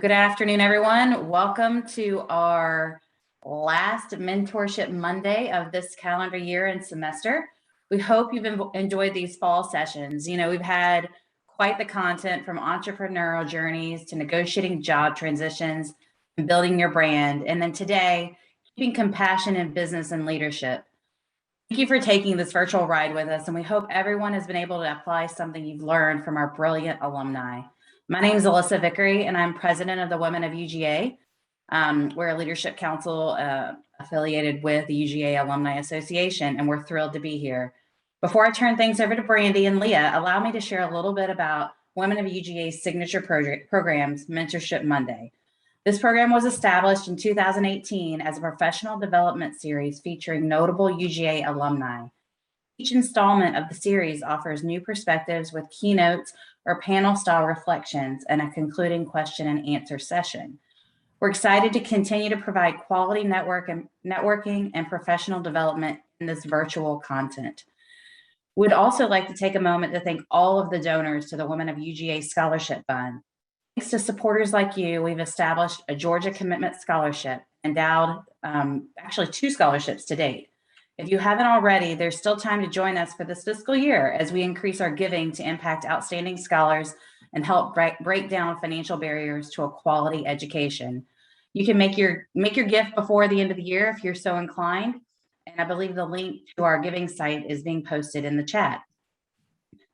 Good afternoon, everyone. Welcome to our last Mentorship Monday of this calendar year and semester. We hope you've enjoyed these fall sessions. We've had quite the content from entrepreneurial journeys to negotiating job transitions and building your brand. And then today, keeping compassion in business and leadership. Thank you for taking this virtual ride with us, and we hope everyone has been able to apply something you've learned from our brilliant alumni. My name is Alyssa Vickery, and I'm president of the Women of UGA. We're a leadership council affiliated with the UGA Alumni Association, and we're thrilled to be here. Before I turn things over to Brandy and Leah, allow me to share a little bit about Women of UGA's signature programs, Mentorship Monday. This program was established in 2018 as a professional development series featuring notable UGA alumni. Each installment of the series offers new perspectives with keynotes or panel-style reflections and a concluding question and answer session. We're excited to continue to provide quality networking and professional development in this virtual content. We'd also like to take a moment to thank all of the donors to the Women of UGA Scholarship Fund. Thanks to supporters like you, we've established a Georgia Commitment Scholarship, endowed actually 2 scholarships to date. If you haven't already, there's still time to join us for this fiscal year as we increase our giving to impact outstanding scholars and help break down financial barriers to a quality education. You can make your gift before the end of the year if you're so inclined, and I believe the link to our giving site is being posted in the chat.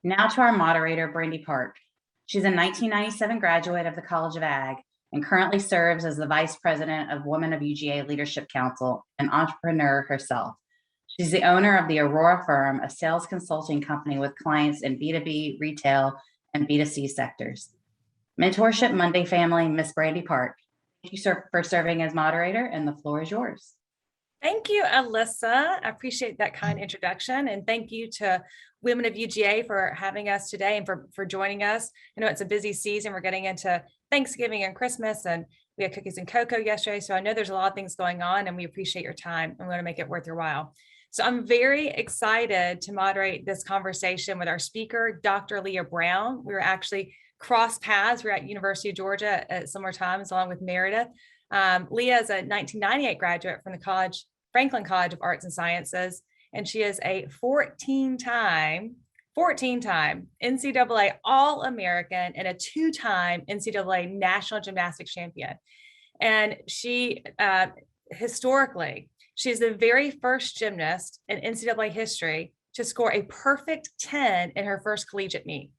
Now to our moderator, Brandy Park. She's a 1997 graduate of the College of Ag and currently serves as the Vice President of Women of UGA Leadership Council, an entrepreneur herself. She's the owner of the Aurora Firm, a sales consulting company with clients in B2B, retail, and B2C sectors. Mentorship Monday family, Miss Brandy Park. Thank you for serving as moderator, and the floor is yours. Thank you, Alyssa. I appreciate that kind introduction. And thank you to Women of UGA for having us today and for joining us. I know it's a busy season. We're getting into Thanksgiving and Christmas, and we had cookies and cocoa yesterday. So I know there's a lot of things going on, and we appreciate your time, and we want to make it worth your while. So I'm very excited to moderate this conversation with our speaker, Dr. Leah Brown. We were actually crossed paths. We were at University of Georgia at similar times, along with Meredith. Leah is a 1998 graduate from the Franklin College of Arts and Sciences, and she is a 14-time NCAA All-American and a 2-time NCAA National Gymnastics Champion. And she, historically, she's the very first gymnast in NCAA history to score a perfect 10 in her first collegiate meet.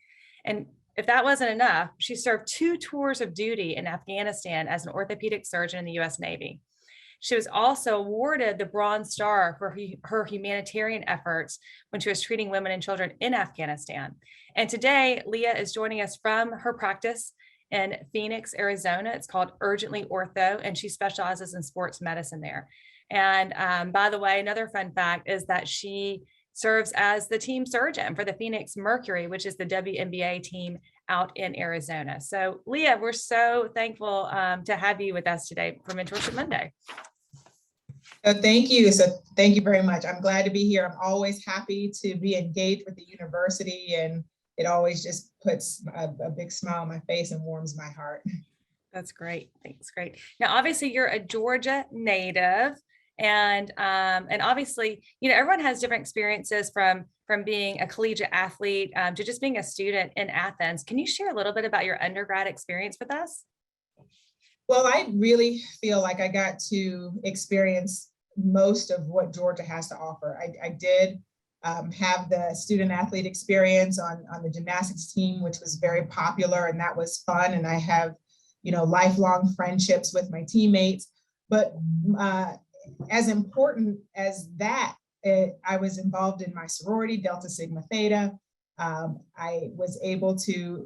And if that wasn't enough, she served 2 tours of duty in Afghanistan as an orthopedic surgeon in the U.S. Navy. She was also awarded the Bronze Star for her humanitarian efforts when she was treating women and children in Afghanistan. And today, Leah is joining us from her practice in Phoenix, Arizona. It's called Urgently Ortho, and she specializes in sports medicine there. And by the way, another fun fact is that she serves as the team surgeon for the Phoenix Mercury, which is the WNBA team out in Arizona. So Leah, we're so thankful to have you with us today for Mentorship Monday. Thank you. So thank you very much. I'm glad to be here. I'm always happy to be engaged with the university, and it always just puts a big smile on my face and warms my heart. That's great. Thanks. Great. Now, obviously, you're a Georgia native. And obviously, everyone has different experiences from being a collegiate athlete to just being a student in Athens. Can you share a little bit about your undergrad experience with us? Well, I really feel like I got to experience most of what Georgia has to offer. I did have the student athlete experience on the gymnastics team, which was very popular, and that was fun. And I have, lifelong friendships with my teammates. But as important as that, I was involved in my sorority, Delta Sigma Theta. I was able to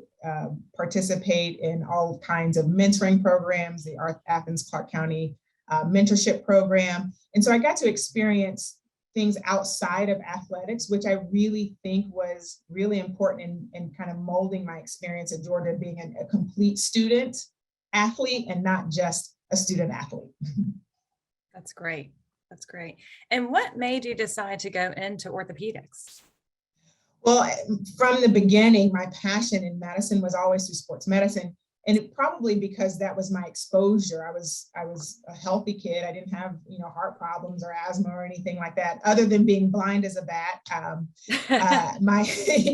participate in all kinds of mentoring programs, the Athens Clark County mentorship program. And so I got to experience things outside of athletics, which I really think was really important in kind of molding my experience at Georgia, being a complete student athlete and not just a student athlete. That's great. That's great. And what made you decide to go into orthopedics? Well, from the beginning, my passion in medicine was always through sports medicine. probably because that was my exposure. I was a healthy kid. I didn't have, heart problems or asthma or anything like that, other than being blind as a bat. My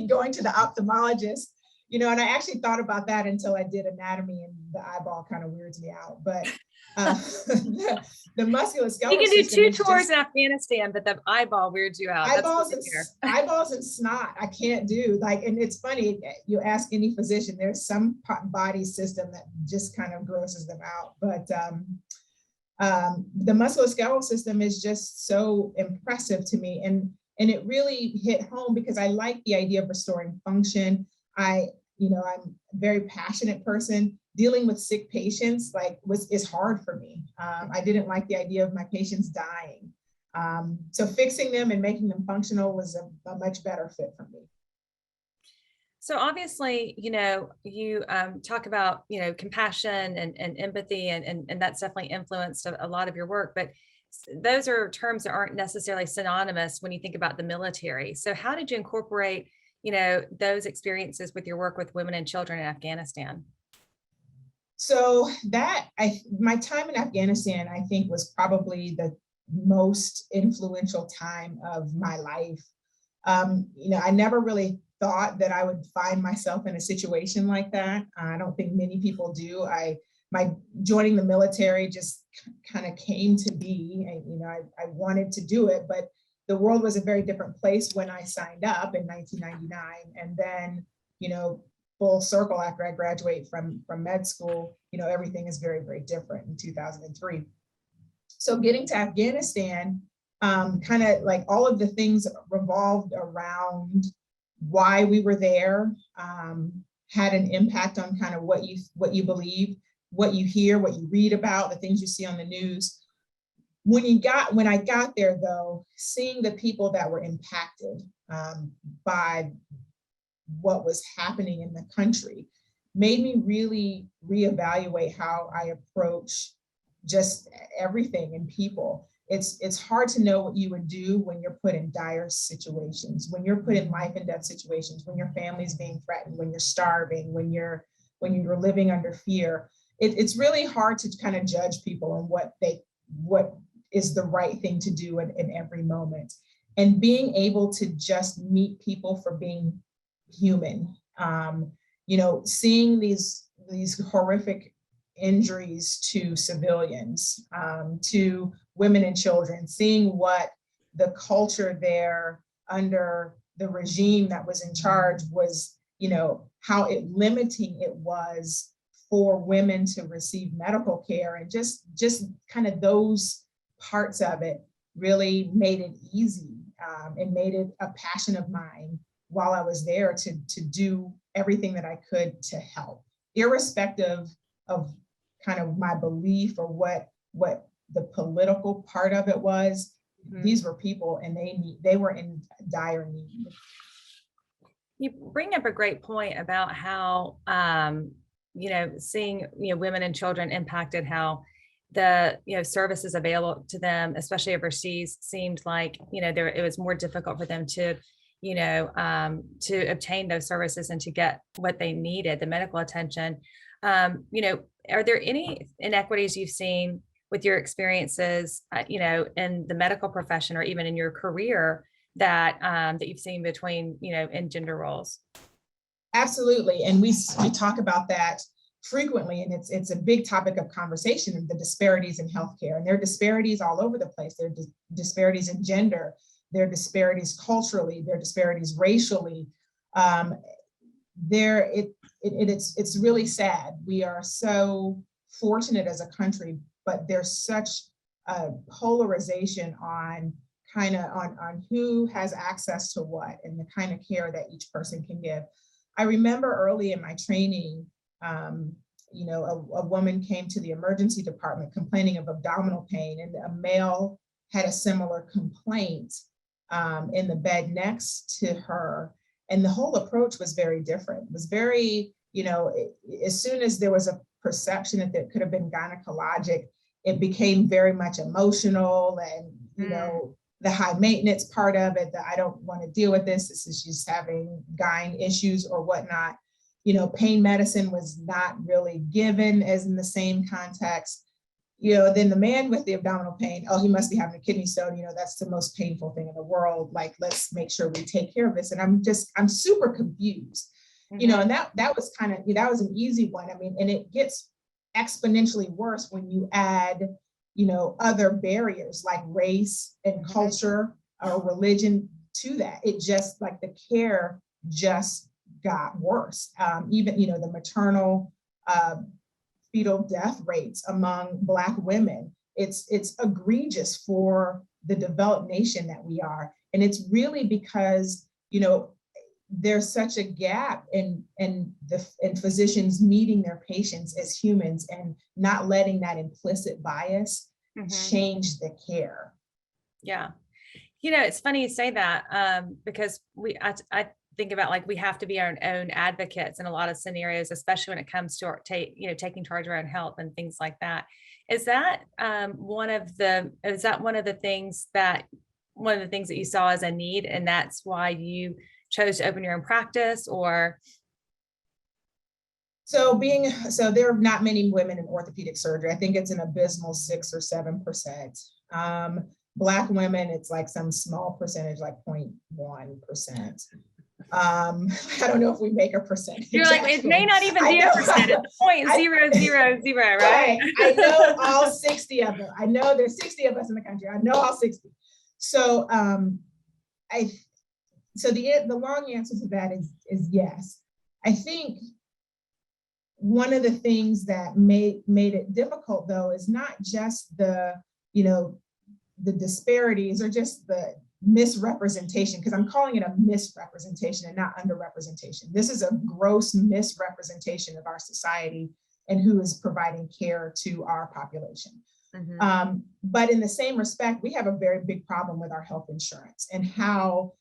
going to the ophthalmologist, and I actually thought about that until I did anatomy, and the eyeball kind of weirds me out. But the musculoskeletal you can do system 2 tours in Afghanistan, but the eyeball weirds you out. Eyeballs and snot I can't do. And it's funny, you ask any physician, there's some body system that just kind of grosses them out. But the musculoskeletal system is just so impressive to me, and it really hit home because I like the idea of restoring function. I'm a very passionate person. Dealing with sick patients is hard for me. I didn't like the idea of my patients dying. So fixing them and making them functional was a much better fit for me. So obviously, you talk about, compassion and empathy, and that's definitely influenced a lot of your work, but those are terms that aren't necessarily synonymous when you think about the military. So how did you incorporate, those experiences with your work with women and children in Afghanistan? So my time in Afghanistan, I think, was probably the most influential time of my life. I never really thought that I would find myself in a situation like that. I don't think many people do. My joining the military just kind of came to be. I wanted to do it, but the world was a very different place when I signed up in 1999, and then, full circle after I graduate from med school, everything is very, very different in 2003. So getting to Afghanistan, kind of like all of the things revolved around why we were there, had an impact on kind of what you believe, what you hear, what you read about, the things you see on the news. When I got there, though, seeing the people that were impacted by what was happening in the country made me really reevaluate how I approach just everything in people. It's hard to know what you would do when you're put in dire situations, when you're put in life and death situations, when your family's being threatened, when you're starving, when you're living under fear. It's really hard to kind of judge people on what is the right thing to do in every moment. And being able to just meet people for being human, seeing these horrific injuries to civilians, to women and children, seeing what the culture there under the regime that was in charge was, how limiting it was for women to receive medical care, and just kind of those parts of it really made it easy, and made it a passion of mine while I was there to do everything that I could to help, irrespective of kind of my belief or what the political part of it was. Mm-hmm. These were people, and they were in dire need. You bring up a great point about how, seeing, women and children impacted, how the, services available to them, especially overseas, seemed like, it was more difficult for them to, to obtain those services and to get what they needed, the medical attention. Are there any inequities you've seen with your experiences, in the medical profession or even in your career that you've seen between, in gender roles? Absolutely. And we talk about that frequently, and it's a big topic of conversation, the disparities in healthcare. And there are disparities all over the place. There are disparities in gender, there are disparities culturally, there are disparities racially. It's really sad. We are so fortunate as a country, but there's such a polarization on who has access to what and the kind of care that each person can give. I remember early in my training, a woman came to the emergency department complaining of abdominal pain, and a male had a similar complaint in the bed next to her. And the whole approach was very different. It was very, as soon as there was a perception that there could have been gynecologic, it became very much emotional, and, the high maintenance part of it, that I don't want to deal with this. This is just having gyne issues or whatnot. Pain medicine was not really given as in the same context. Then the man with the abdominal pain, oh, he must be having a kidney stone. That's the most painful thing in the world. Like, let's make sure we take care of this. And I'm super confused, and that was kind of, that was an easy one. I mean, and it gets exponentially worse when you add, other barriers like race and culture or religion to that. It just, like, the care just got worse. Even, the maternal fetal death rates among Black women, it's egregious for the developed nation that we are. And it's really because, there's such a gap in physicians meeting their patients as humans and not letting that implicit bias change the care. Yeah. It's funny you say that, because I think about, like, we have to be our own advocates in a lot of scenarios, especially when it comes to taking charge of our own health and things like that. Is that one of the things that you saw as a need, and that's why you chose to open your own practice? Or so there are not many women in orthopedic surgery. I think it's an abysmal 6 or 7%. Black women, it's like some small percentage, like 0.1%. I don't know if we make a percentage. You're like, actually. It may not even be a percent. It's 0.000, right? I know all 60 of them. I know there's 60 of us in the country. I know all 60. So the long answer to that is yes. I think one of the things that made it difficult, though, is not just the disparities or just the misrepresentation, because I'm calling it a misrepresentation and not underrepresentation. This is a gross misrepresentation of our society and who is providing care to our population. But in the same respect, we have a very big problem with our health insurance and how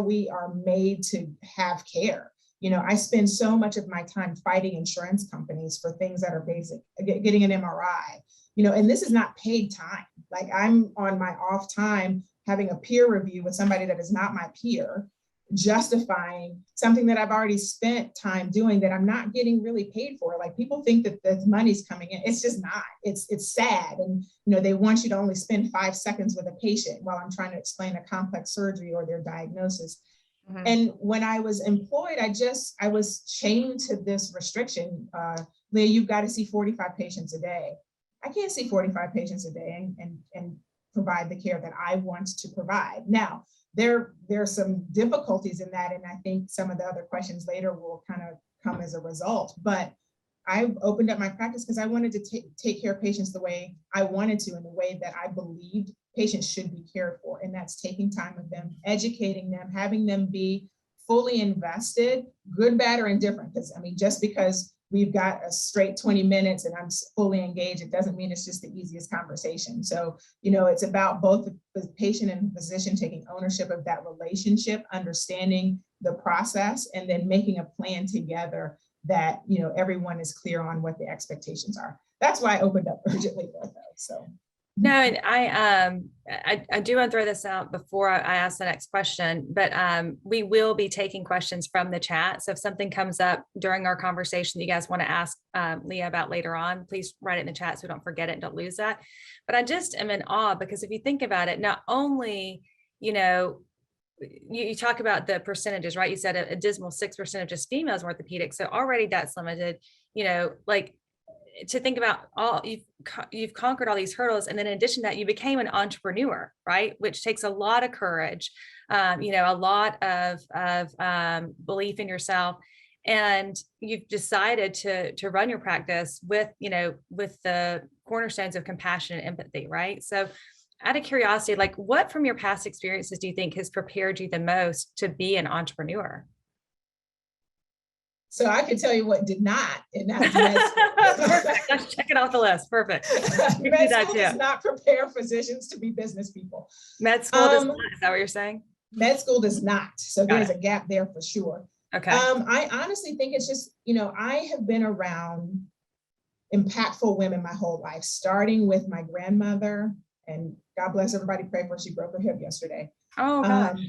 we are made to have care. I spend so much of my time fighting insurance companies for things that are basic, getting an MRI, and this is not paid time. Like, I'm on my off time having a peer review with somebody that is not my peer, justifying something that I've already spent time doing that I'm not getting really paid for. Like, people think that the money's coming in. It's just not. It's sad. And, they want you to only spend 5 seconds with a patient while I'm trying to explain a complex surgery or their diagnosis. And when I was employed, I was chained to this restriction. Leah, you've got to see 45 patients a day. I can't see 45 patients a day and provide the care that I want to provide. Now, there are some difficulties in that, and I think some of the other questions later will kind of come as a result. But I opened up my practice because I wanted to take care of patients the way I wanted to, in the way that I believed patients should be cared for. And that's taking time with them, educating them, having them be fully invested, good, bad, or indifferent. Because, just because we've got a straight 20 minutes and I'm fully engaged, it doesn't mean it's just the easiest conversation. So, it's about both the patient and the physician taking ownership of that relationship, understanding the process, and then making a plan together that, everyone is clear on what the expectations are. That's why I opened up urgently for those. So. No, and I do want to throw this out before I ask the next question, but we will be taking questions from the chat. So if something comes up during our conversation that you guys want to ask Leah about later on, please write it in the chat so we don't forget it and don't lose that. But I just am in awe, because if you think about it, not only, you talk about the percentages, right? You said a dismal 6% of just females in orthopedics. So already that's limited, like, to think about you've conquered all these hurdles. And then in addition to that, you became an entrepreneur, right? Which takes a lot of courage, a lot of belief in yourself. And you've decided to run your practice with the cornerstones of compassion and empathy, right? So out of curiosity, like, what from your past experiences do you think has prepared you the most to be an entrepreneur? So I can tell you what did not, and that's med school. Perfect. Let's check it off the list. Perfect. Med school does not prepare physicians to be business people. Med school does not. Is that what you're saying? Med school does not. So there's a gap there for sure. Okay. I honestly think it's just, I have been around impactful women my whole life, starting with my grandmother, and God bless everybody, pray for her. She broke her hip yesterday. Oh, gosh.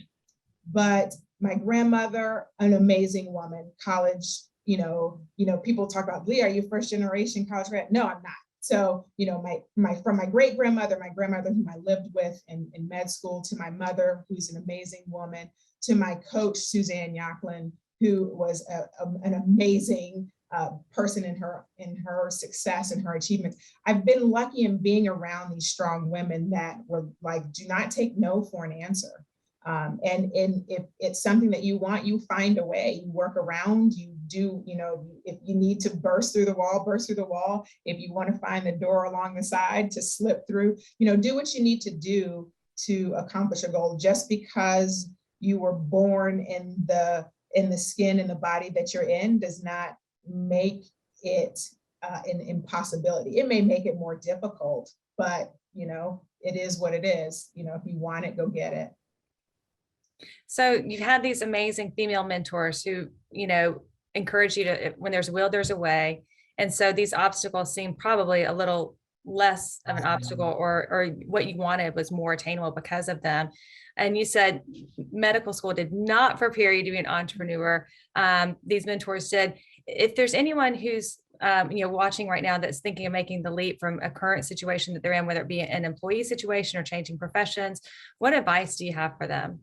But my grandmother, an amazing woman, college, people talk about, Leah, are you first generation college grad? No, I'm not. So, from my great grandmother, my grandmother whom I lived with in med school, to my mother, who's an amazing woman, to my coach, Suzanne Yacklin, who was an amazing person in her success and her achievements. I've been lucky in being around these strong women that were like, do not take no for an answer. And if it's something that you want, you find a way, you work around, you do, if you need to burst through the wall, burst through the wall. If you want to find the door along the side to slip through, do what you need to do to accomplish a goal. Just because you were born in the skin and the body that you're in does not make it an impossibility. It may make it more difficult, but it is what it is. If you want it, go get it. So you've had these amazing female mentors who, encourage you to, when there's a will, there's a way. And so these obstacles seem probably a little less of an obstacle, or what you wanted was more attainable because of them. And you said medical school did not prepare you to be an entrepreneur. These mentors did. If there's anyone who's watching right now that's thinking of making the leap from a current situation that they're in, whether it be an employee situation or changing professions, what advice do you have for them?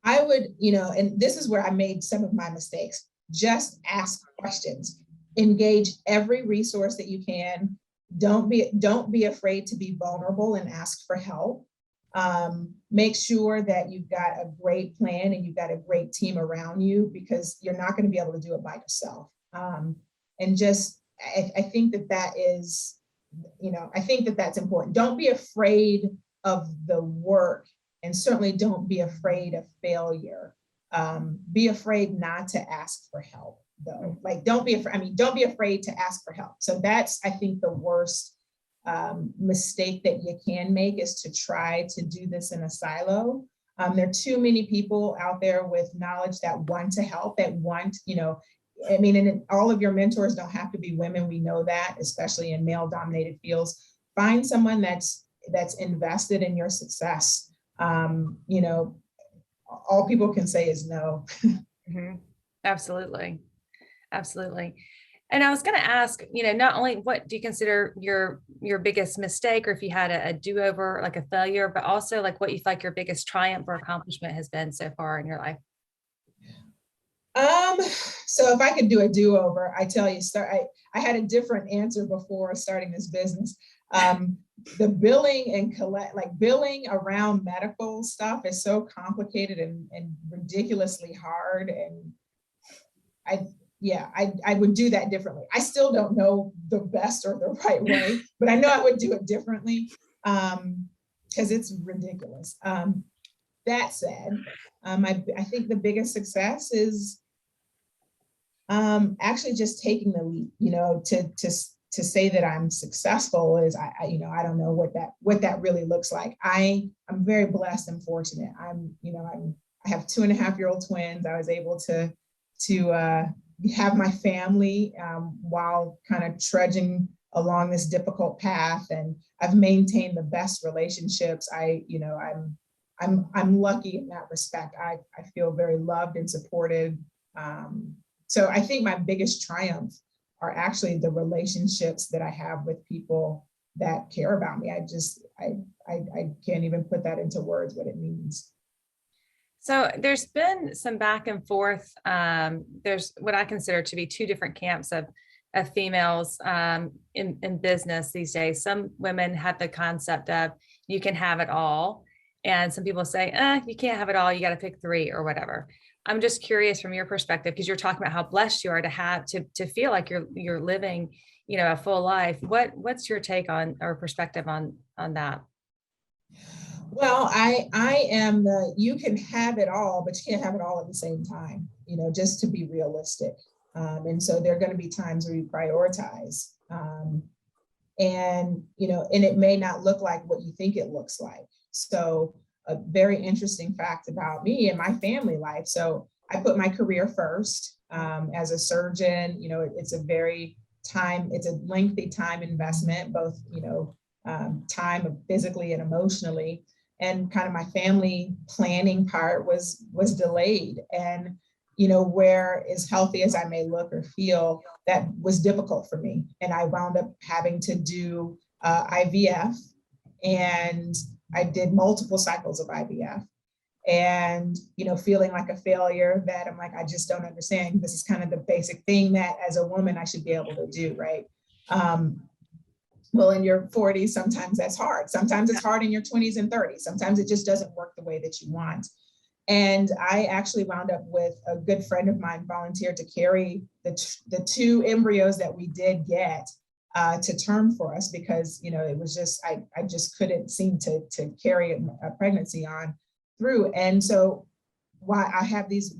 I would, and this is where I made some of my mistakes. Just ask questions, engage every resource that you can. Don't be afraid to be vulnerable and ask for help. Make sure that you've got a great plan and you've got a great team around you, because you're not going to be able to do it by yourself. And just, I think that is, I think that that's important. Don't be afraid of the work, and certainly don't be afraid of failure. Be afraid not to ask for help, though. Like, don't be afraid to ask for help. So that's, I think, the worst mistake that you can make, is to try to do this in a silo. There are too many people out there with knowledge that want to help, that want, and all of your mentors don't have to be women. We know that, especially in male-dominated fields. Find someone that's invested in your success. All people can say is no. Mm-hmm. Absolutely. Absolutely. And I was going to ask, not only what do you consider your biggest mistake, or if you had a do-over, like a failure, but also like what you feel like your biggest triumph or accomplishment has been so far in your life? So if I could do a do-over, I tell you, I had a different answer before starting this business. The billing and billing around medical stuff is so complicated and ridiculously hard. And I would do that differently. I still don't know the best or the right way, but I know I would do it differently, because it's ridiculous. That said, I think the biggest success is actually just taking the leap. To say that I'm successful is, I don't know what that really looks like. I'm very blessed and fortunate. I have 2.5-year-old twins. I was able to have my family while kind of trudging along this difficult path, and I've maintained the best relationships. I'm lucky in that respect. I feel very loved and supported. So I think my biggest triumph are actually the relationships that I have with people that care about me. I can't even put that into words, what it means. So there's been some back and forth. There's what I consider to be two different camps of females in business these days. Some women have the concept of you can have it all. And some people say, you can't have it all. You got to pick 3 or whatever. I'm just curious from your perspective, because you're talking about how blessed you are to have to feel like you're living, a full life. What's your take on, or perspective on that? Well, I am you can have it all, but you can't have it all at the same time, just to be realistic. And so there are going to be times where you prioritize, and it may not look like what you think it looks like. So a very interesting fact about me and my family life. So I put my career first as a surgeon. It's a lengthy time investment, both, time physically and emotionally. and kind of my family planning part was delayed. And, you know, where as healthy as I may look or feel, that was difficult for me. And I wound up having to do IVF, and I did multiple cycles of IVF, and, you know, feeling like a failure, that I'm like, I just don't understand. This is kind of the basic thing that as a woman I should be able to do, right? Well, in your 40s, sometimes that's hard. Sometimes it's hard in your 20s and 30s. Sometimes it just doesn't work the way that you want. And I actually wound up with a good friend of mine volunteered to carry the two embryos that we did get to term for us, because, you know, it was just, I just couldn't seem to carry a pregnancy on through. And so why I have these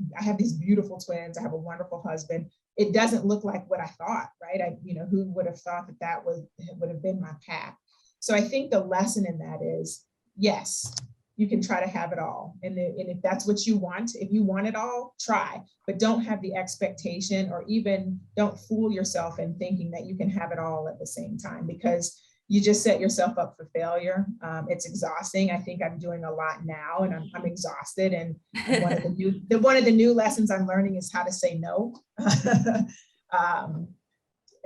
beautiful twins, I have a wonderful husband. It doesn't look like what I thought, right? You know, who would have thought that would have been my path? So I think the lesson in that is, yes, you can try to have it all. And if that's what you want, if you want it all, try, but don't have the expectation, or even don't fool yourself in thinking that you can have it all at the same time, because you just set yourself up for failure. It's exhausting. I think I'm doing a lot now, and I'm exhausted. And one of the new lessons I'm learning is how to say no,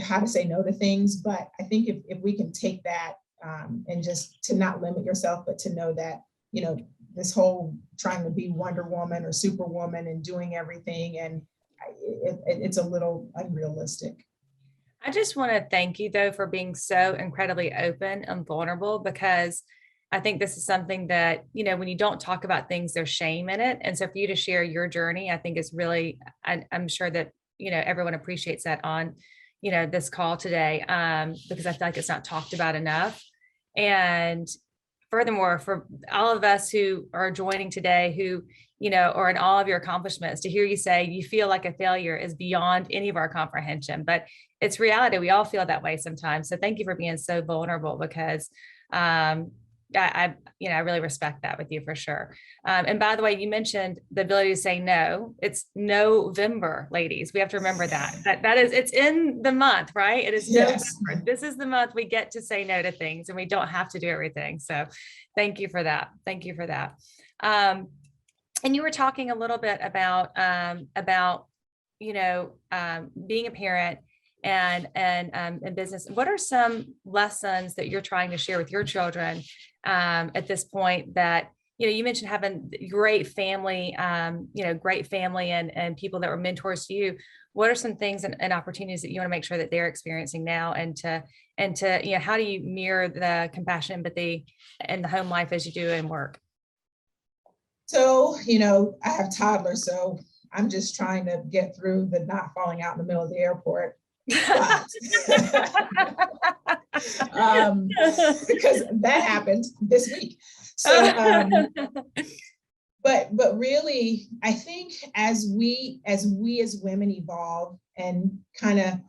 how to say no to things. But I think if we can take that and just to not limit yourself, but to know that, you know, this whole trying to be Wonder Woman or Superwoman and doing everything, and it's a little unrealistic. I just want to thank you, though, for being so incredibly open and vulnerable, because I think this is something that, you know, when you don't talk about things, there's shame in it. And so for you to share your journey, I think is really, I'm sure that, you know, everyone appreciates that on, you know, this call today, because I feel like it's not talked about enough. And furthermore, for all of us who are joining today, who, you know, or in all of your accomplishments, to hear you say you feel like a failure is beyond any of our comprehension, but it's reality. We all feel that way sometimes. So thank you for being so vulnerable, because I really respect that with you for sure. And by the way, you mentioned the ability to say no. It's November, ladies. We have to remember that is, it's in the month, right? It is Yes. November. This is the month we get to say no to things, and we don't have to do everything. So thank you for that. Thank you for that. And you were talking a little bit about you know, being a parent and business. What are some lessons that you're trying to share with your children at this point that, you know, you mentioned having great family, great family and people that were mentors to you. What are some things and opportunities that you want to make sure that they're experiencing now, and to, you know, how do you mirror the compassion, empathy and the home life as you do in work? So, you know, I have toddlers, so I'm just trying to get through the not falling out in the middle of the airport. Because that happened this week. So, but really, I think as we as women evolve and kind of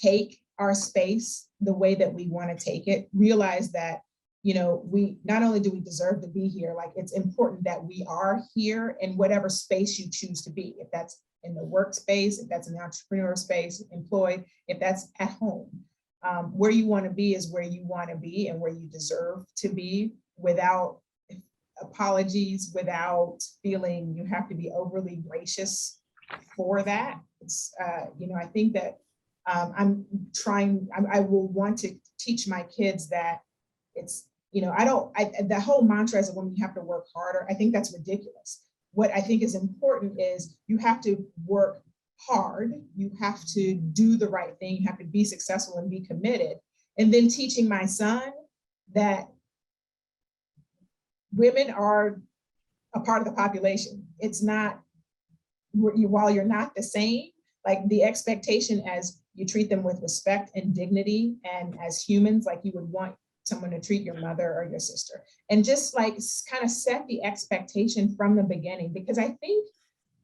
take our space the way that we want to take it, realize that, you know, we not only do we deserve to be here, like it's important that we are here in whatever space you choose to be. If that's in the workspace, if that's in the entrepreneur space, employed, if that's at home, where you want to be is where you want to be and where you deserve to be, without apologies, without feeling you have to be overly gracious for that. It's, you know, I think that I will want to teach my kids that it's, you know, the whole mantra as a woman, you have to work harder. I think that's ridiculous. What I think is important is you have to work hard. You have to do the right thing. You have to be successful and be committed. And then teaching my son that women are a part of the population. It's not, while you're not the same, like the expectation as you treat them with respect and dignity and as humans, like you would want someone to treat your mother or your sister, and just like kind of set the expectation from the beginning, because I think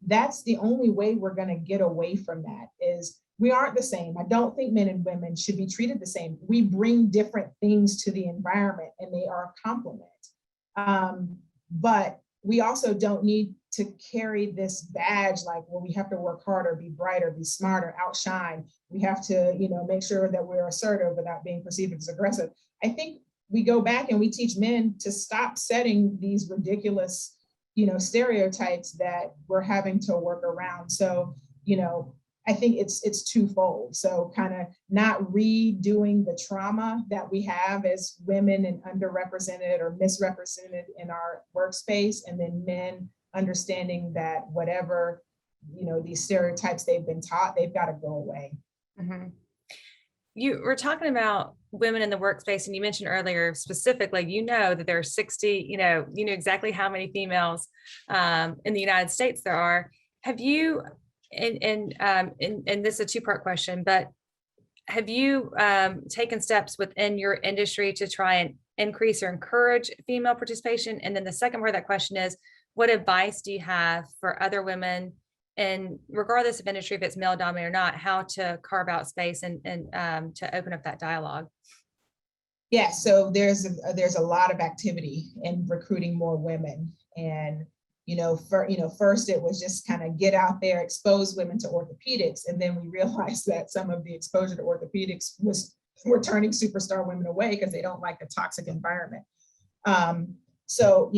that's the only way we're going to get away from that. Is we aren't the same. I don't think men and women should be treated the same. We bring different things to the environment and they are a complement. But we also don't need to carry this badge like, well, we have to work harder, be brighter, be smarter, outshine. We have to, you know, make sure that we're assertive without being perceived as aggressive. I think we go back and we teach men to stop setting these ridiculous, stereotypes that we're having to work around. So, I think it's twofold. So kind of not redoing the trauma that we have as women and underrepresented or misrepresented in our workspace, and then men understanding that whatever, these stereotypes they've been taught, they've got to go away. Mm-hmm. You were talking about women in the workspace, and you mentioned earlier specifically, that there are 60, you know exactly how many females in the United States there are. Have you, and this is a two-part question, but have you taken steps within your industry to try and increase or encourage female participation? And then the second part of that question is, what advice do you have for other women, and regardless of industry, if it's male dominated or not, how to carve out space and to open up that dialogue? Yeah, so there's a lot of activity in recruiting more women, and first it was just kind of get out there, expose women to orthopedics, and then we realized that some of the exposure to orthopedics we're turning superstar women away because they don't like the toxic environment. So,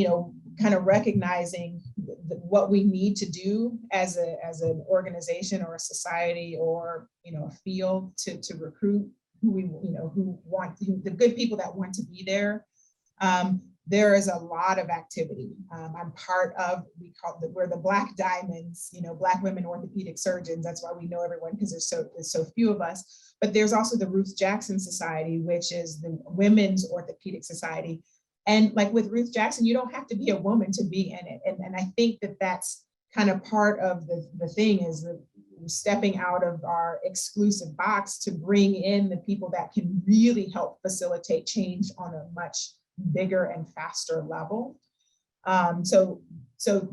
kind of recognizing what we need to do as an organization or a society or, a field to recruit the good people that want to be there. There is a lot of activity. I'm part of, we're the Black Diamonds, Black women orthopedic surgeons. That's why we know everyone, because there's so few of us. But there's also the Ruth Jackson Society, which is the Women's Orthopedic Society. And like with Ruth Jackson, you don't have to be a woman to be in it. And I think that that's kind of part of the thing, is that stepping out of our exclusive box to bring in the people that can really help facilitate change on a much bigger and faster level. So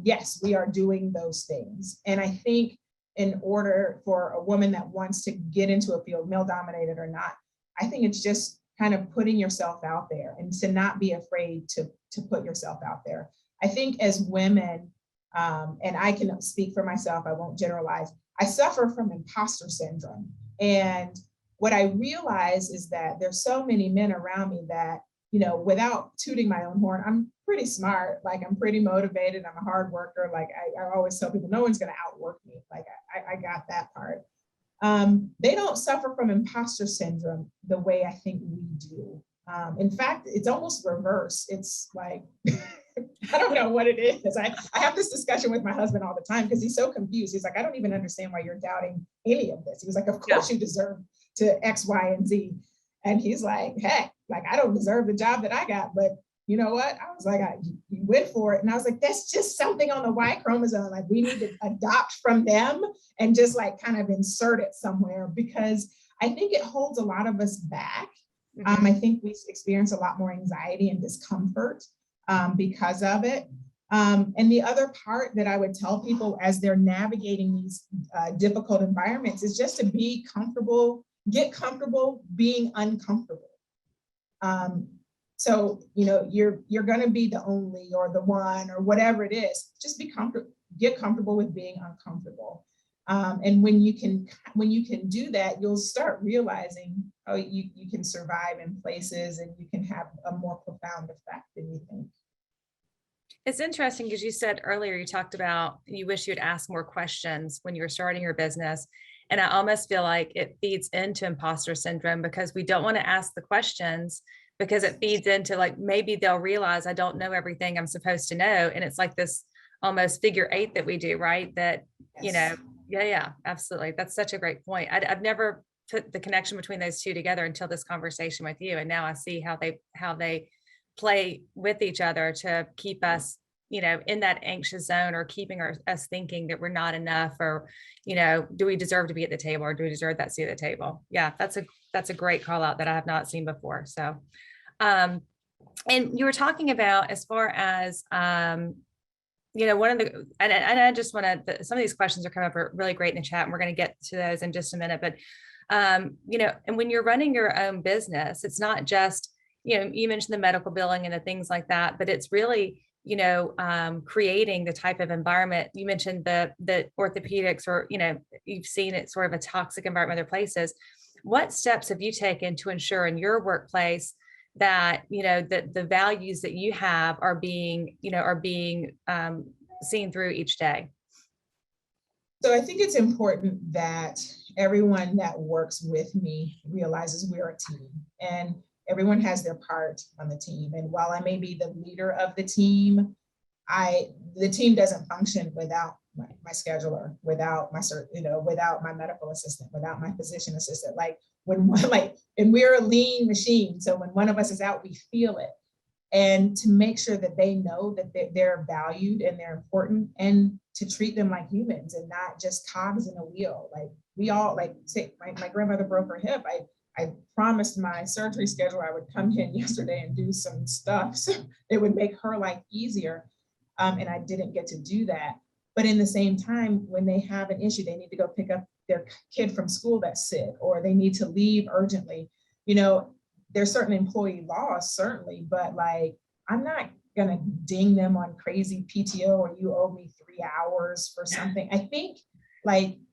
yes, we are doing those things. And I think in order for a woman that wants to get into a field, male dominated or not, I think it's just kind of putting yourself out there and to not be afraid to put yourself out there. I think as women, and I can speak for myself, I won't generalize, I suffer from imposter syndrome. And what I realize is that there's so many men around me that, without tooting my own horn, I'm pretty smart, like I'm pretty motivated, I'm a hard worker. Like I always tell people, no one's gonna outwork me. Like I got that part. They don't suffer from imposter syndrome the way I think we do. In fact, it's almost reverse. It's like, I don't know what it is. I have this discussion with my husband all the time because he's so confused. He's like, I don't even understand why you're doubting any of this. He was like, of course you deserve to X, Y, and Z. And he's like, heck, like I don't deserve the job that I got, but you know what? I was like, you went for it. And I was like, that's just something on the Y chromosome. Like we need to adopt from them and just like kind of insert it somewhere, because I think it holds a lot of us back. Mm-hmm. I think we experience a lot more anxiety and discomfort because of it. And the other part that I would tell people as they're navigating these difficult environments is just to be comfortable, get comfortable being uncomfortable. So, you're going to be the only or the one or whatever it is. Just be comfortable, get comfortable with being uncomfortable. And when you can do that, you'll start realizing, oh, you can survive in places and you can have a more profound effect than you think. It's interesting because you said earlier, you talked about you wish you'd ask more questions when you were starting your business. And I almost feel like it feeds into imposter syndrome because we don't want to ask the questions because it feeds into like, maybe they'll realize I don't know everything I'm supposed to know. And it's like this almost figure eight that we do, right? That, Yes. Yeah, absolutely. That's such a great point. I've never put the connection between those two together until this conversation with you. And now I see how they play with each other to keep us, in that anxious zone, or keeping us thinking that we're not enough, or, do we deserve to be at the table, or do we deserve that seat at the table? Yeah, that's a great call out that I have not seen before. So, and you were talking about as far as, one of the, and I just want to, some of these questions are coming up are really great in the chat, and we're going to get to those in just a minute. But, and when you're running your own business, it's not just, you mentioned the medical billing and the things like that, but it's really, creating the type of environment. You mentioned the orthopedics, or, you've seen it sort of a toxic environment in other places. What steps have you taken to ensure in your workplace that, that the values that you have are being, seen through each day? So I think it's important that everyone that works with me realizes we're a team, and everyone has their part on the team. And while I may be the leader of the team, the team doesn't function without my scheduler, without my without my medical assistant, without my physician assistant. And we're a lean machine. So when one of us is out, we feel it. And to make sure that they know that they're valued and they're important, and to treat them like humans and not just cogs in a wheel. Like we all, say my grandmother broke her hip. I promised my surgery scheduler I would come in yesterday and do some stuff so it would make her life easier. And I didn't get to do that. But in the same time, when they have an issue, they need to go pick up their kid from school that's sick, or they need to leave urgently. There's certain employee laws, certainly, but I'm not gonna ding them on crazy PTO or you owe me 3 hours for something. I think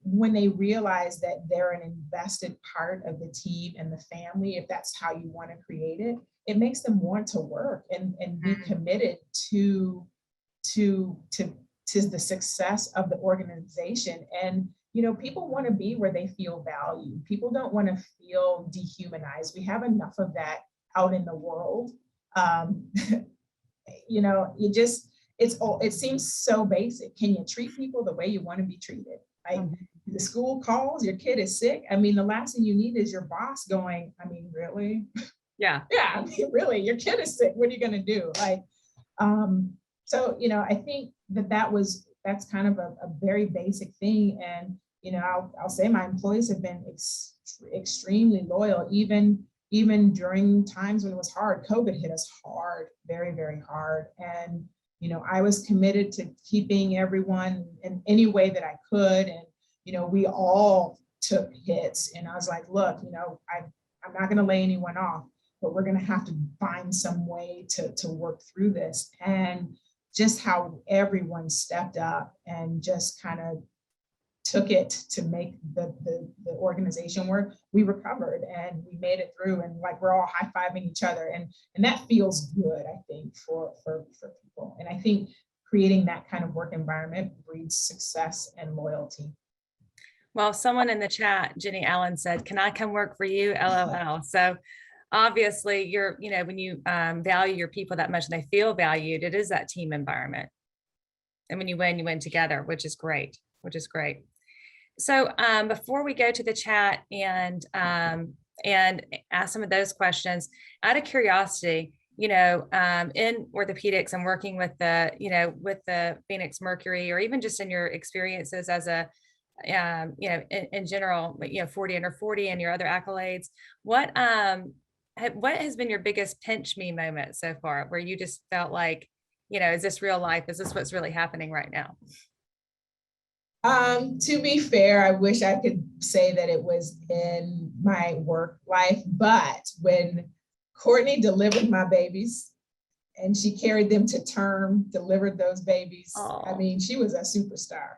when they realize that they're an invested part of the team and the family, if that's how you want to create it, it makes them want to work and be committed to the success of the organization. And people want to be where they feel valued. People don't want to feel dehumanized. We have enough of that out in the world. It seems so basic. Can you treat people the way you want to be treated? The school calls, your kid is sick. The last thing you need is your boss going, really? Yeah. Yeah, really, your kid is sick. What are you going to do? I think that's kind of a very basic thing. And, I'll say my employees have been extremely loyal, even during times when it was hard. COVID hit us hard, very, very hard. And, I was committed to keeping everyone in any way that I could. And, we all took hits, and I was like, look, I'm not going to lay anyone off, but we're going to have to find some way to work through this. And just how everyone stepped up and just kind of took it to make the organization work. We recovered and we made it through, and we're all high-fiving each other, and that feels good, I think, for people. And I think creating that kind of work environment breeds success and loyalty. Well, someone in the chat, Jenny Allen, said, "Can I come work for you?" LOL. So obviously you're, when you value your people that much and they feel valued, it is that team environment. And when you win together, which is great. So before we go to the chat and ask some of those questions, out of curiosity, in orthopedics and working with the Phoenix Mercury, or even just in your experiences as a in general, 40 under 40 and your other accolades, what has been your biggest pinch me moment so far, where you just felt like, is this real life? Is this what's really happening right now? To be fair, I wish I could say that it was in my work life, but when Courtney delivered my babies and she carried them to term, delivered those babies, she was a superstar.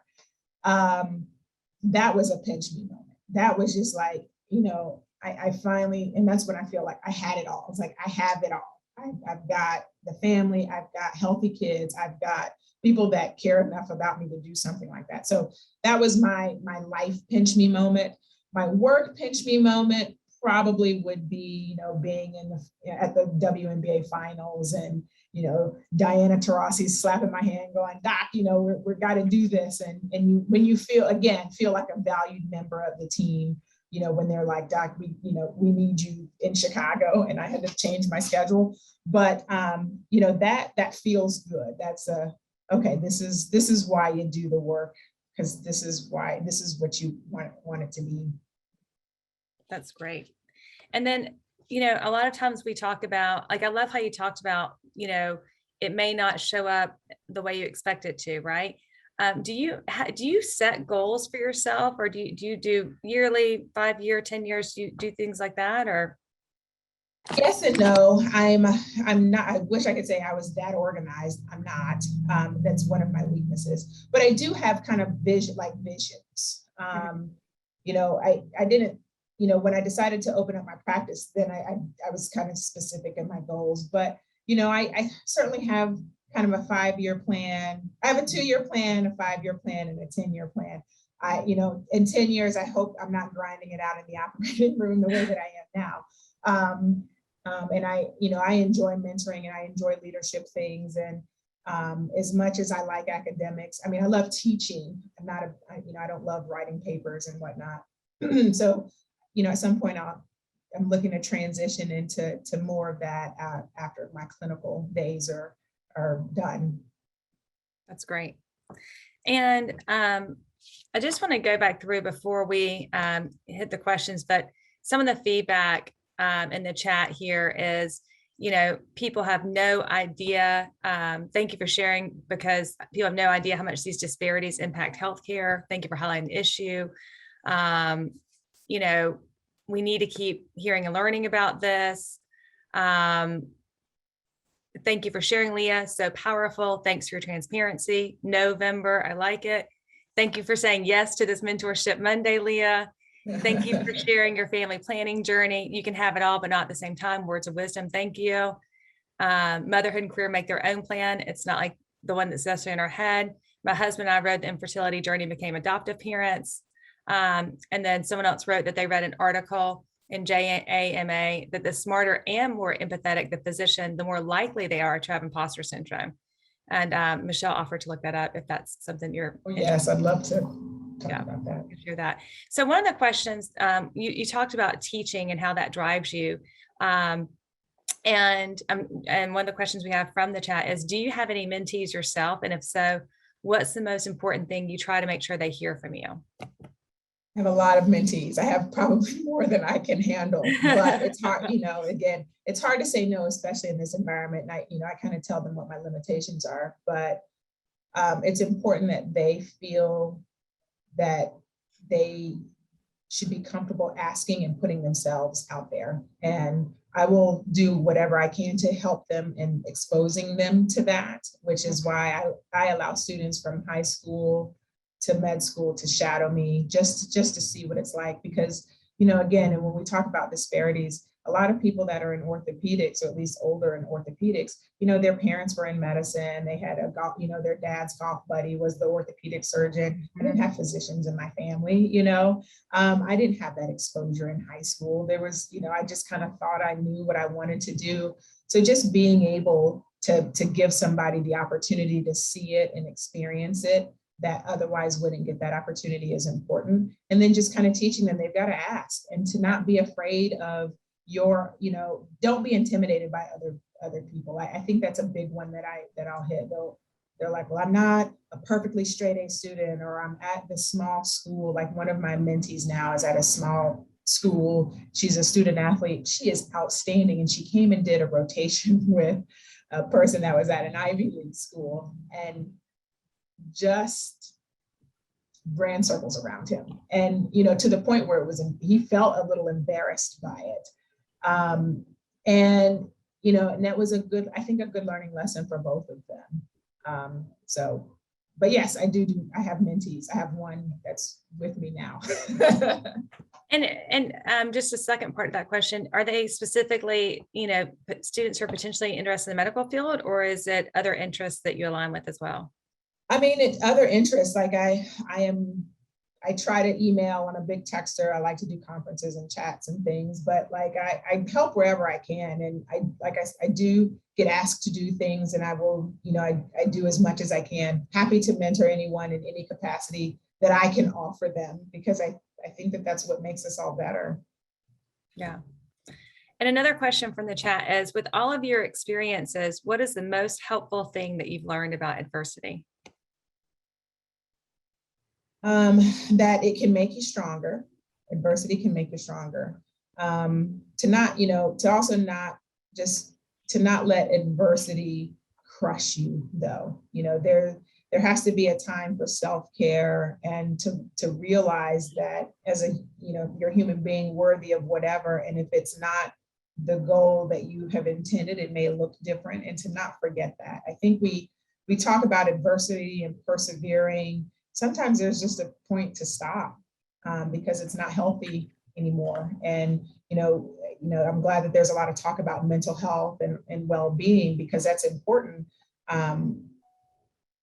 That was a pinch me moment. That was just I finally, and that's when I feel like I had it all. It's like, I have it all. I've got the family, I've got healthy kids, I've got people that care enough about me to do something like that. So that was my life pinch me moment. My work pinch me moment probably would be, being at the WNBA finals, and, Diana Taurasi's slapping my hand going, "Doc, we've got to do this." And when you feel like a valued member of the team, when they're like, "Doc, we need you in Chicago," and I had to change my schedule. But, that feels good. That's okay, this is why you do the work, because this is what you want it to be. That's great. And then, a lot of times we talk about, I love how you talked about, it may not show up the way you expect it to, right? Do you set goals for yourself, or do you do yearly, 5 year, 10 years? Do you do things like that, or? Yes and no. I'm not. I wish I could say I was that organized. I'm not. That's one of my weaknesses. But I do have kind of visions. I didn't. when I decided to open up my practice, then I was kind of specific in my goals. But, I certainly have kind of a 5-year plan. I have a 2-year plan, a 5-year plan, and a 10-year plan. In 10 years, I hope I'm not grinding it out in the operating room the way that I am now. And I enjoy mentoring and I enjoy leadership things. And as much as I like academics, I love teaching. I don't love writing papers and whatnot. So, at some point I'm looking to transition into more of that after my clinical days are done. That's great. And I just want to go back through before we hit the questions, but some of the feedback in the chat here is, people have no idea. Thank you for sharing, because people have no idea how much these disparities impact healthcare. Thank you for highlighting the issue. We need to keep hearing and learning about this. Thank you for sharing, Leah. So powerful. Thanks for your transparency. November, I like it. Thank you for saying yes to this Mentorship Monday, Leah. Thank you for sharing your family planning journey. You can have it all, but not at the same time. Words of wisdom. Thank you. Motherhood and career make their own plan. It's not like the one that's necessarily in our head. My husband and I rode the infertility journey, became adoptive parents. And then someone else wrote that they read an article in JAMA that the smarter and more empathetic the physician, the more likely they are to have imposter syndrome. And Michelle offered to look that up if that's something you're. Oh, yes, I'd love to talk about that. Hear that. So one of the questions you talked about teaching and how that drives you. And one of the questions we have from the chat is, do you have any mentees yourself? And if so, what's the most important thing you try to make sure they hear from you? I have a lot of mentees. I have probably more than I can handle, but it's hard, again, it's hard to say no, especially in this environment. And I kind of tell them what my limitations are, but it's important that they feel that they should be comfortable asking and putting themselves out there. And I will do whatever I can to help them in exposing them to that, which is why I allow students from high school to med school to shadow me just to see what it's like. Because, again, and when we talk about disparities, a lot of people that are in orthopedics, or at least older in orthopedics, their parents were in medicine. They had their dad's golf buddy was the orthopedic surgeon. I didn't have physicians in my family, I didn't have that exposure in high school. There was, I just kind of thought I knew what I wanted to do. So just being able to give somebody the opportunity to see it and experience it that otherwise wouldn't get that opportunity is important. And then just kind of teaching them they've got to ask and to not be afraid of don't be intimidated by other people. I think that's a big one that I'll hit. They're like, well, I'm not a perfectly straight A student, or I'm at the small school. Like one of my mentees now is at a small school. She's a student athlete. She is outstanding. And she came and did a rotation with a person that was at an Ivy League school and just ran circles around him. And, to the point where he felt a little embarrassed by it. And that was a good learning lesson for both of them. But yes, I have mentees. I have one that's with me now. And just a second part of that question, are they specifically, students who are potentially interested in the medical field, or is it other interests that you align with as well? It's other interests. Like I try to email. I'm a big texter. I like to do conferences and chats and things, but like I help wherever I can. And I do get asked to do things, and I will, I do as much as I can. Happy to mentor anyone in any capacity that I can offer them, because I think that that's what makes us all better. Yeah. And another question from the chat is, with all of your experiences, what is the most helpful thing that you've learned about adversity? That it can make you stronger. Adversity can make you stronger. To also not let adversity crush you, though. There has to be a time for self-care, and to realize that as you're a human being worthy of whatever. And if it's not the goal that you have intended, it may look different, and to not forget that. I think we talk about adversity and persevering. Sometimes there's just a point to stop, because it's not healthy anymore. And, I'm glad that there's a lot of talk about mental health and well-being, because that's important.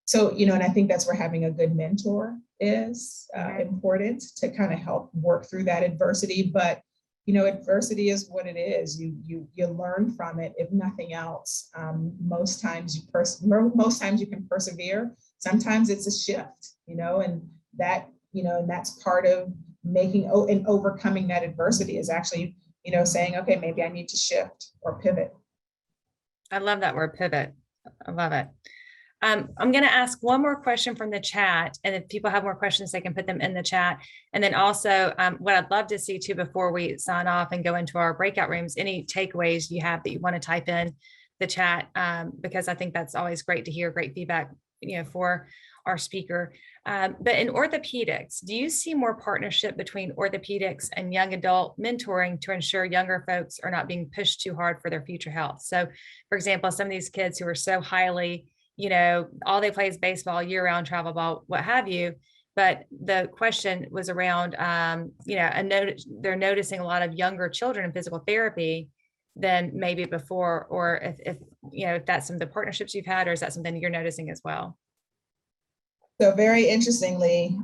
So, and I think that's where having a good mentor is important to kind of help work through that adversity. But, adversity is what it is. You learn from it, if nothing else. Most times you can persevere. Sometimes it's a shift, and that, and that's part of making and overcoming that adversity is actually, saying, okay, maybe I need to shift or pivot. I love that word, pivot. I love it. I'm going to ask one more question from the chat, and if people have more questions, they can put them in the chat. And then also what I'd love to see too, before we sign off and go into our breakout rooms, any takeaways you have that you want to type in the chat, because I think that's always great to hear, great feedback, for our speaker. But in orthopedics, do you see more partnership between orthopedics and young adult mentoring to ensure younger folks are not being pushed too hard for their future health? So for example, some of these kids who are so highly, all they play is baseball, year-round travel ball, what have you. But the question was around, they're noticing a lot of younger children in physical therapy than maybe before, or if that's some of the partnerships you've had, or is that something you're noticing as well? So very interestingly,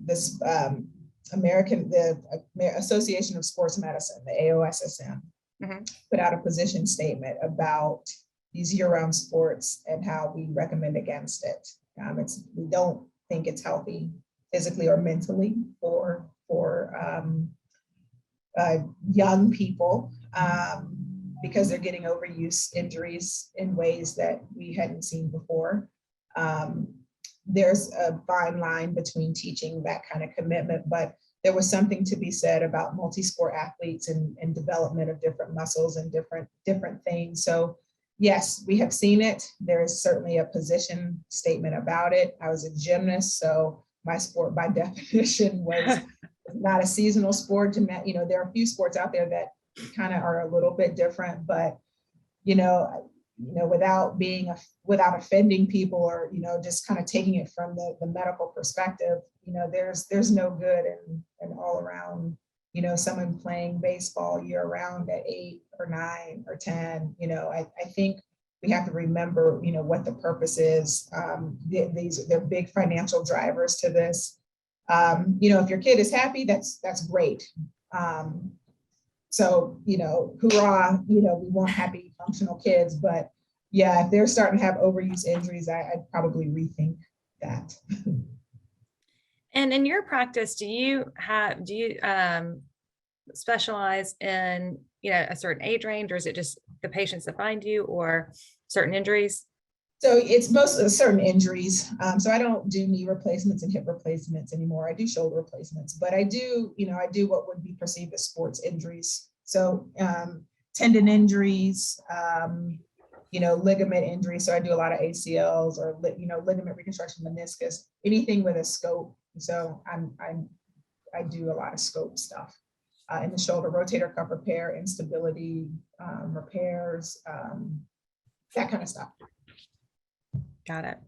this the Association of Sports Medicine, the AOSSM, put out a position statement about these year-round sports and how we recommend against it. We don't think it's healthy physically or mentally for young people, because they're getting overuse injuries in ways that we hadn't seen before. There's a fine line between teaching that kind of commitment, but there was something to be said about multi-sport athletes and development of different muscles and different things. So yes, we have seen it. There is certainly a position statement about it. I was a gymnast, so my sport by definition was not a seasonal sport. There are a few sports out there that kind of are a little bit different, but without offending people, or just kind of taking it from the medical perspective, there's no good in all around, someone playing baseball year round at 8 or 9 or 10. I think we have to remember, what the purpose is. They're big financial drivers to this. If your kid is happy, that's great. So, hoorah, we want happy, functional kids, but yeah, if they're starting to have overuse injuries, I'd probably rethink that. And in your practice, do you specialize in, a certain age range, or is it just the patients that find you, or certain injuries? So it's mostly certain injuries. So I don't do knee replacements and hip replacements anymore. I do shoulder replacements, but I do what would be perceived as sports injuries. So tendon injuries, ligament injuries. So I do a lot of ACLs or, ligament reconstruction, meniscus, anything with a scope. So I do a lot of scope stuff in the shoulder, rotator cuff repair, instability repairs, that kind of stuff. Got it.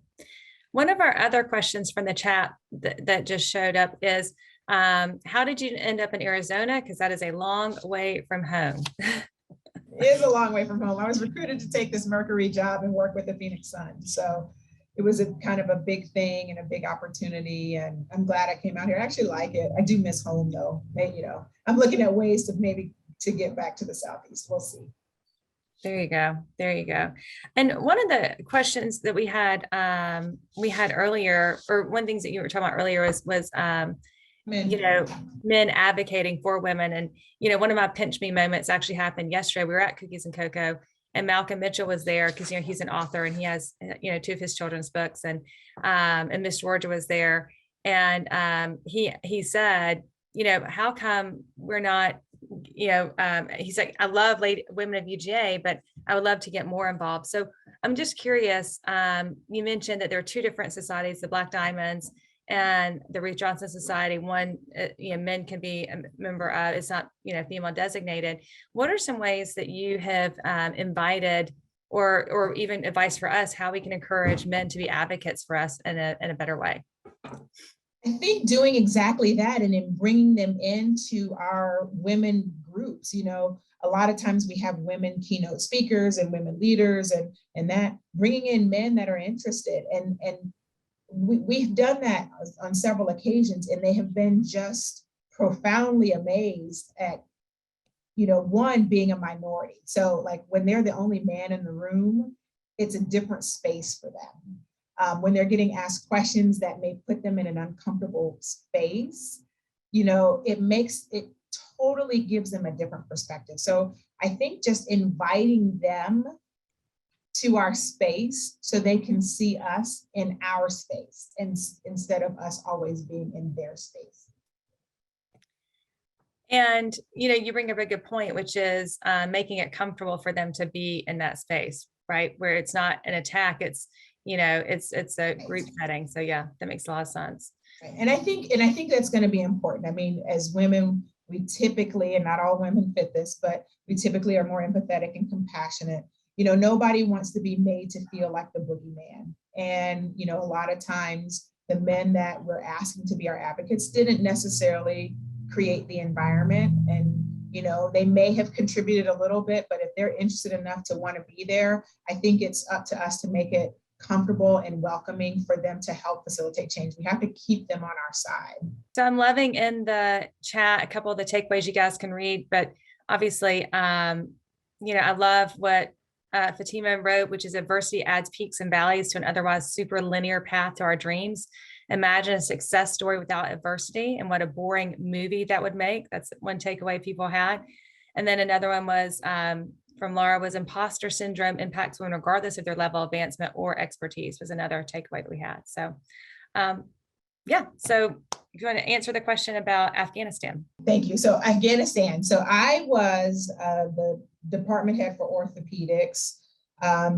One of our other questions from the chat that just showed up is, how did you end up in Arizona? Because that is a long way from home. It is a long way from home. I was recruited to take this Mercury job and work with the Phoenix Suns. So it was a kind of a big thing and a big opportunity. And I'm glad I came out here. I actually like it. I do miss home though. I'm looking at ways to maybe to get back to the Southeast. We'll see. There you go. There you go. And one of the questions that we had earlier, or one of the things that you were talking about earlier was men advocating for women. And, one of my pinch me moments actually happened yesterday. We were at Cookies and Cocoa, and Malcolm Mitchell was there because, he's an author and he has, 2 of his children's books, and Miss Georgia was there. And he said, how come we're not, he's like, I love Women of UGA, but I would love to get more involved. So I'm just curious. You mentioned that there are 2 different societies, the Black Diamonds and the Ruth Johnson Society. One, men can be a member of, it's not, female designated. What are some ways that you have invited or even advice for us, how we can encourage men to be advocates for us in a better way? I think doing exactly that and then bringing them into our women groups. You know, a lot of times we have women keynote speakers and women leaders, and that bringing in men that are interested. And we've done that on several occasions, and they have been just profoundly amazed at, you know, one, being a minority. So like when they're the only man in the room, it's a different space for them. When they're getting asked questions that may put them in an uncomfortable space, you know, it totally gives them a different perspective. So I think just inviting them to our space so they can see us in our space, and instead of us always being in their space. And, you know, you bring up a good point, which is making it comfortable for them to be in that space, right? Where it's not an attack, it's, you know, it's a group setting. So yeah, that makes a lot of sense. Right. And I think that's going to be important. I mean, as women, we typically, and not all women fit this, but we typically are more empathetic and compassionate. You know, nobody wants to be made to feel like the boogeyman. And, you know, a lot of times the men that we're asking to be our advocates didn't necessarily create the environment. And, you know, they may have contributed a little bit, but if they're interested enough to want to be there, I think it's up to us to make it comfortable and welcoming for them to help facilitate change. We have to keep them on our side. So I'm loving in the chat a couple of the takeaways you guys can read, but obviously, you know, I love what Fatima wrote, which is adversity adds peaks and valleys to an otherwise super linear path to our dreams. Imagine a success story without adversity, and what a boring movie that would make. That's one takeaway people had. And then another one was from Laura was imposter syndrome impacts women regardless of their level of advancement or expertise, was another takeaway that we had. So yeah, so if you want to answer the question about Afghanistan. Thank you. So Afghanistan. So I was the department head for orthopedics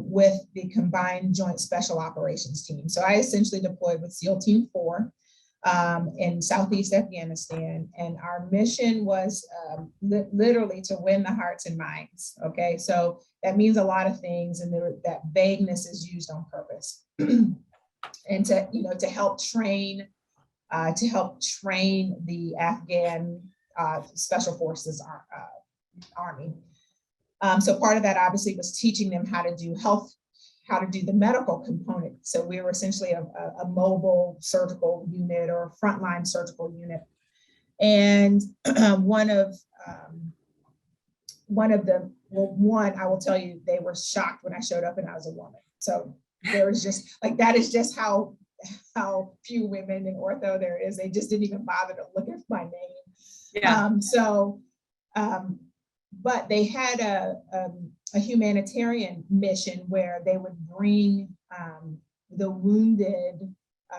with the Combined Joint Special Operations Team. So I essentially deployed with SEAL Team 4 in Southeast Afghanistan. And our mission was literally to win the hearts and minds. Okay, so that means a lot of things, and that vagueness is used on purpose. And to, you know, to help train the Afghan Special Forces Army. So part of that obviously was teaching them how to do the medical component. So we were essentially a mobile surgical unit or a frontline surgical unit. And one, I will tell you, they were shocked when I showed up and I was a woman. So there was just like, that is just how few women in ortho there is. They just didn't even bother to look at my name. Yeah. But they had a humanitarian mission where they would bring the wounded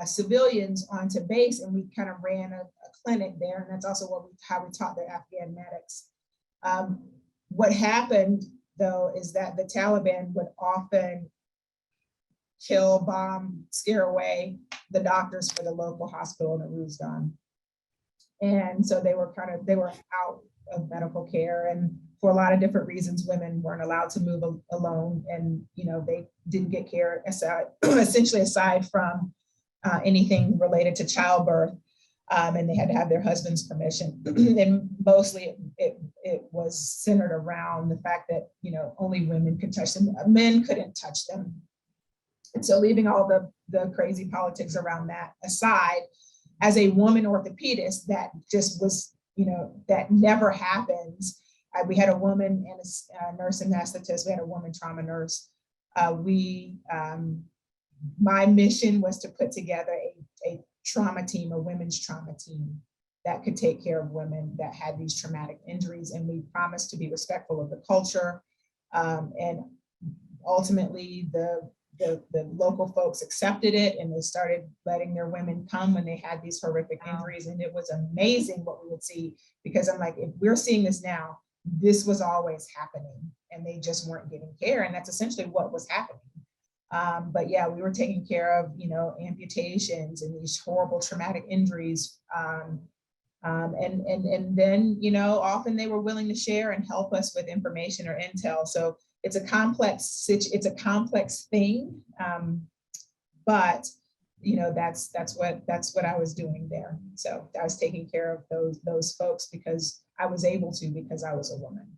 civilians onto base, and we kind of ran a clinic there, and that's also how we taught the Afghan medics. What happened though is that the Taliban would often kill, bomb, scare away the doctors for the local hospital in Uruzgan. And so they were out of medical care, and for a lot of different reasons, women weren't allowed to move alone, and you know, they didn't get care aside from anything related to childbirth, and they had to have their husband's permission. And mostly it was centered around the fact that, you know, only women could touch them, men couldn't touch them. And so, leaving all the crazy politics around that aside, as a woman orthopedist, that just was, you know, that never happens. We had a woman and a nurse anesthetist. We had a woman trauma nurse. My mission was to put together a trauma team, a women's trauma team that could take care of women that had these traumatic injuries. And we promised to be respectful of the culture. And ultimately, the local folks accepted it, and they started letting their women come when they had these horrific injuries. And it was amazing what we would see, because I'm like, if we're seeing this now, this was always happening, and they just weren't getting care. And that's essentially what was happening. But yeah, we were taking care of, you know, amputations and these horrible traumatic injuries. And then, you know, often they were willing to share and help us with information or intel. So it's a complex thing, but you know, that's what I was doing there. So I was taking care of those folks because I was able to, because I was a woman.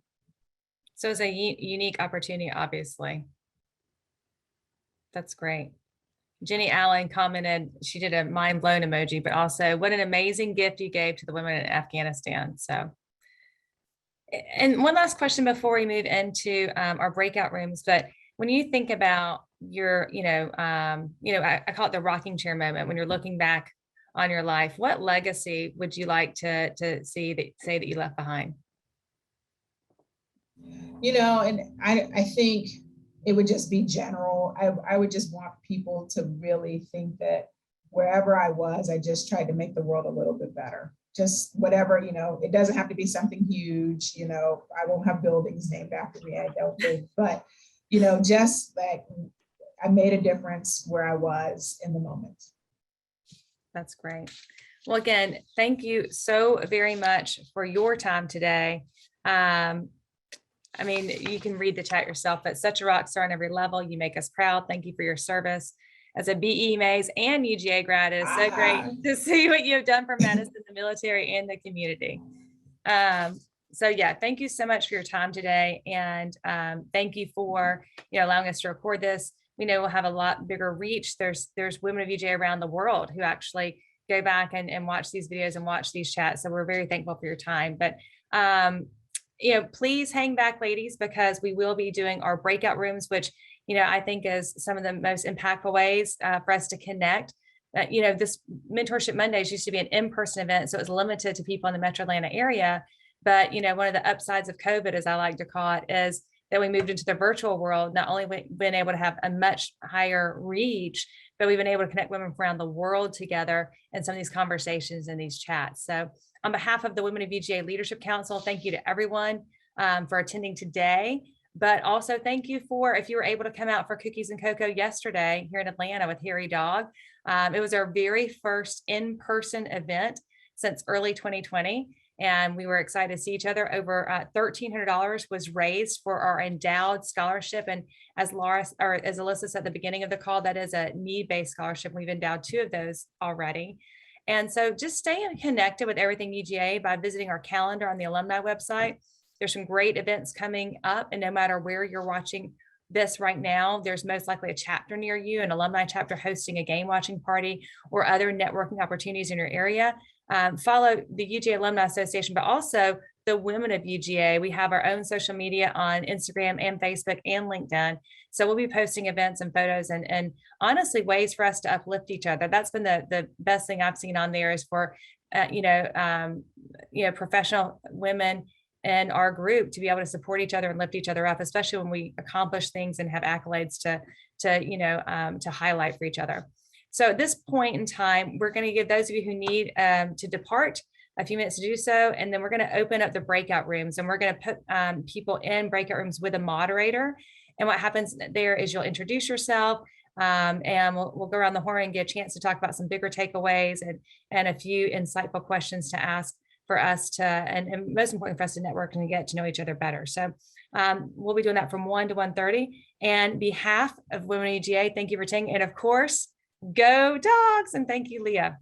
So it's a unique opportunity, obviously. That's great. Jenny Allen commented, she did a mind blown emoji, but also what an amazing gift you gave to the women in Afghanistan. So, and one last question before we move into our breakout rooms, but when you think about your, I call it the rocking chair moment, when you're looking back on your life, what legacy would you like to say that you left behind? You know, and I think it would just be general. I would just want people to really think that wherever I was, I just tried to make the world a little bit better. Just whatever, you know, it doesn't have to be something huge, you know, I won't have buildings named after me, I don't think, but, you know, just like I made a difference where I was in the moment. That's great. Well, again, thank you so very much for your time today. I mean, you can read the chat yourself, but such a rock star on every level. You make us proud. Thank you for your service as a BE Mays and UGA grad. It is so great to see what you have done for medicine, the military, and the community. So yeah, thank you so much for your time today. And thank you for allowing us to record this. We know we'll have a lot bigger reach. There's Women of UGA around the world who actually go back and watch these videos and watch these chats. So we're very thankful for your time. But please hang back, ladies, because we will be doing our breakout rooms, which, I think is some of the most impactful ways for us to connect. This Mentorship Mondays used to be an in-person event, so it was limited to people in the Metro Atlanta area. But, one of the upsides of COVID, as I like to call it, is that we moved into the virtual world. Not only been able to have a much higher reach, but we've been able to connect women from around the world together in some of these conversations and these chats. So on behalf of the Women of UGA Leadership Council, thank you to everyone for attending today. But also thank you if you were able to come out for Cookies and Cocoa yesterday here in Atlanta with Harry Dog. It was our very first in-person event since early 2020. And we were excited to see each other. Over $1,300 was raised for our endowed scholarship. And as Alyssa said at the beginning of the call, that is a need-based scholarship. We've endowed 2 of those already. And so just stay connected with everything UGA by visiting our calendar on the alumni website. There's some great events coming up, and no matter where you're watching this right now, there's most likely a chapter near you, an alumni chapter hosting a game watching party or other networking opportunities in your area. Follow the UGA Alumni Association, but also the Women of UGA. We have our own social media on Instagram and Facebook and LinkedIn. So we'll be posting events and photos and honestly ways for us to uplift each other. That's been the best thing I've seen on there is for, professional women in our group to be able to support each other and lift each other up, especially when we accomplish things and have accolades to highlight for each other. So at this point in time, we're going to give those of you who need to depart a few minutes to do so. And then we're going to open up the breakout rooms, and we're going to put people in breakout rooms with a moderator. And what happens there is you'll introduce yourself and we'll go around the horn and get a chance to talk about some bigger takeaways and a few insightful questions to ask for us to, and most important for us to network and get to know each other better. So we'll be doing that from 1 to 1:30. And behalf of Women of UGA, thank you for attending. And of course, go Dogs. And thank you, Leah.